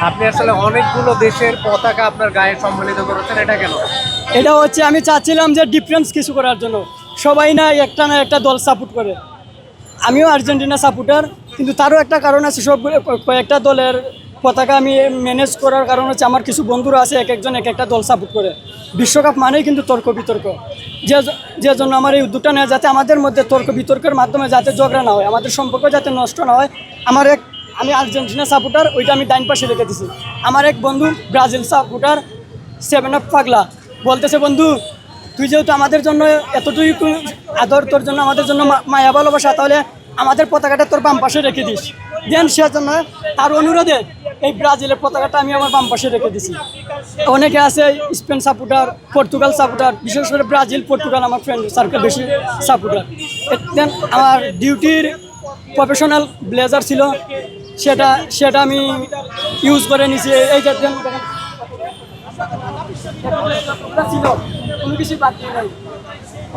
আপনি আসলে অনেকগুলো দেশের পতাকা আপনার গায়ে সম্মিলিত করেছেন, এটা কেন? এটা হচ্ছে আমি চাচ্ছিলাম যে ডিফারেন্স কিছু করার জন্য। সবাই না একটা দল সাপোর্ট করে, আমিও আর্জেন্টিনা সাপোর্টার, কিন্তু তারও একটা কারণ আছে। সব কয়েকটা দলের পতাকা আমি ম্যানেজ করার কারণ হচ্ছে আমার কিছু বন্ধুরা আছে এক একজন এক একটা দল সাপোর্ট করে। বিশ্বকাপ মানেই কিন্তু তর্ক বিতর্ক, যে জন্য আমার এই উদ্যোগটা নেওয়া, যাতে আমাদের মধ্যে তর্ক বিতর্কের মাধ্যমে যাতে ঝগড়া না হয়, আমাদের সম্পর্ক যাতে নষ্ট না হয়। আমি আর্জেন্টিনা সাপোর্টার, ওইটা আমি ডাইন পাশে রেখে দিছি। আমার এক বন্ধু ব্রাজিল সাপোর্টার, 7 পাগলা, বলতেছে বন্ধু তুই যেহেতু আমাদের জন্য এতটুকু আদর, তোর জন্য আমাদের জন্য মায়া ভালোবাসা, তাহলে আমাদের পতাকাটা তোর বাম পাশে রেখে দিস। দেন সে জন্য তার অনুরোধে এই ব্রাজিলের পতাকাটা আমি আমার বাম পাশে রেখে দিছি। অনেকে আছে স্পেন সাপোর্টার, পর্তুগাল সাপোর্টার, বিশেষ করে ব্রাজিল পর্তুগাল আমার ফ্রেন্ড সার্কেল বেশি সাপোর্টার। দেন আমার ডিউটির প্রফেশনাল ব্লেজার ছিল, সেটা আমি ইউজ করে নিছি। এই যে ছিল কোনো কিছু বাদ দিয়ে নাই।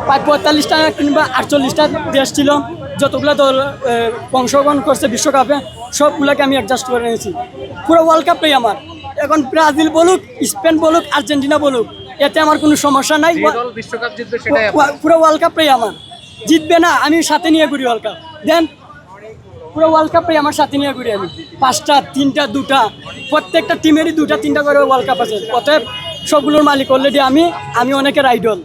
45টা কিংবা 48টা দেশ ছিল, যতগুলো দল অংশগ্রহণ করছে বিশ্বকাপে, সবগুলোকে আমি অ্যাডজাস্ট করে নিয়েছি। পুরো ওয়ার্ল্ড কাপটাই আমার। এখন ব্রাজিল বলুক, স্পেন বলুক, আর্জেন্টিনা বলুক, এতে আমার কোনো সমস্যা নাই। বিশ্বকাপ জিতবে সেটাই আপনার। পুরো ওয়ার্ল্ড কাপটাই আমার। জিতবে না, আমি সাথে নিয়ে ঘুরি ওয়ার্ল্ড কাপ। দেন পুরো ওয়ার্ল্ড কাপটাই আমার সাথে নিয়ে ঘুরি আমি। 5টা, 3টা, 2টা, প্রত্যেকটা টিমেরই 2টা 3টা করে ওয়ার্ল্ড কাপ আছে। অতএব সবগুলোর মালিক অলরেডি আমি অনেকের আইডল।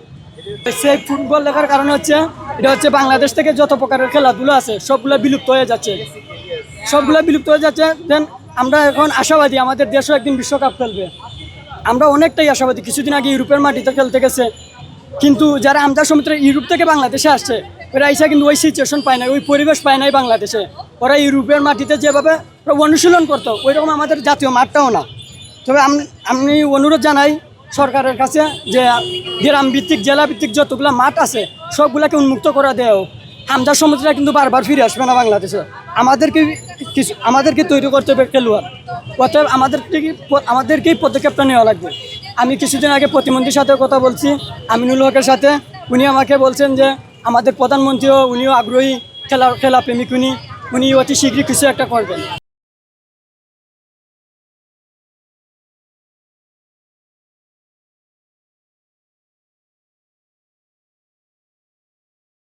সেই ফুটবল দেখার কারণ হচ্ছে, এটা হচ্ছে বাংলাদেশ থেকে যত প্রকারের খেলাধুলো আছে সবগুলো বিলুপ্ত হয়ে যাচ্ছে। দেন আমরা এখন আশাবাদী আমাদের দেশও একদিন বিশ্বকাপ খেলবে। আমরা অনেকটাই আশাবাদী। কিছুদিন আগে ইউরোপের মাটিতে খেলতে গেছে, কিন্তু যারা আমদার সমুদ্রে ইউরোপ থেকে বাংলাদেশে আসছে, ওরা এসে কিন্তু ওই সিচুয়েশন পায় না, ওই পরিবেশ পায় নাই বাংলাদেশে। ওরা ইউরোপের মাটিতে যেভাবে অনুশীলন করতো, ওই রকম আমাদের জাতীয় মাঠটাও না। তবে আমি অনুরোধ জানাই সরকারের কাছে যে গ্রাম ভিত্তিক, জেলা ভিত্তিক যতগুলো মাঠ আছে সবগুলোকে উন্মুক্ত করে দেওয়া হোক। আমদার সমুদ্রে কিন্তু বারবার ফিরে আসবে না বাংলাদেশে। আমাদেরকে তৈরি করতে হবে খেলোয়াড়। অতএব আমাদেরকেই পদক্ষেপটা নেওয়া লাগবে। আমি কিছুদিন আগে প্রতিমন্ত্রীর সাথে কথা বলছি, আমিনুল হকের সাথে। উনি আমাকে বলছেন যে আমাদের প্রধানমন্ত্রীও উনিও আগ্রহী, খেলা প্রেমিক, উনি অতি শীঘ্রই কিছু একটা করবেন।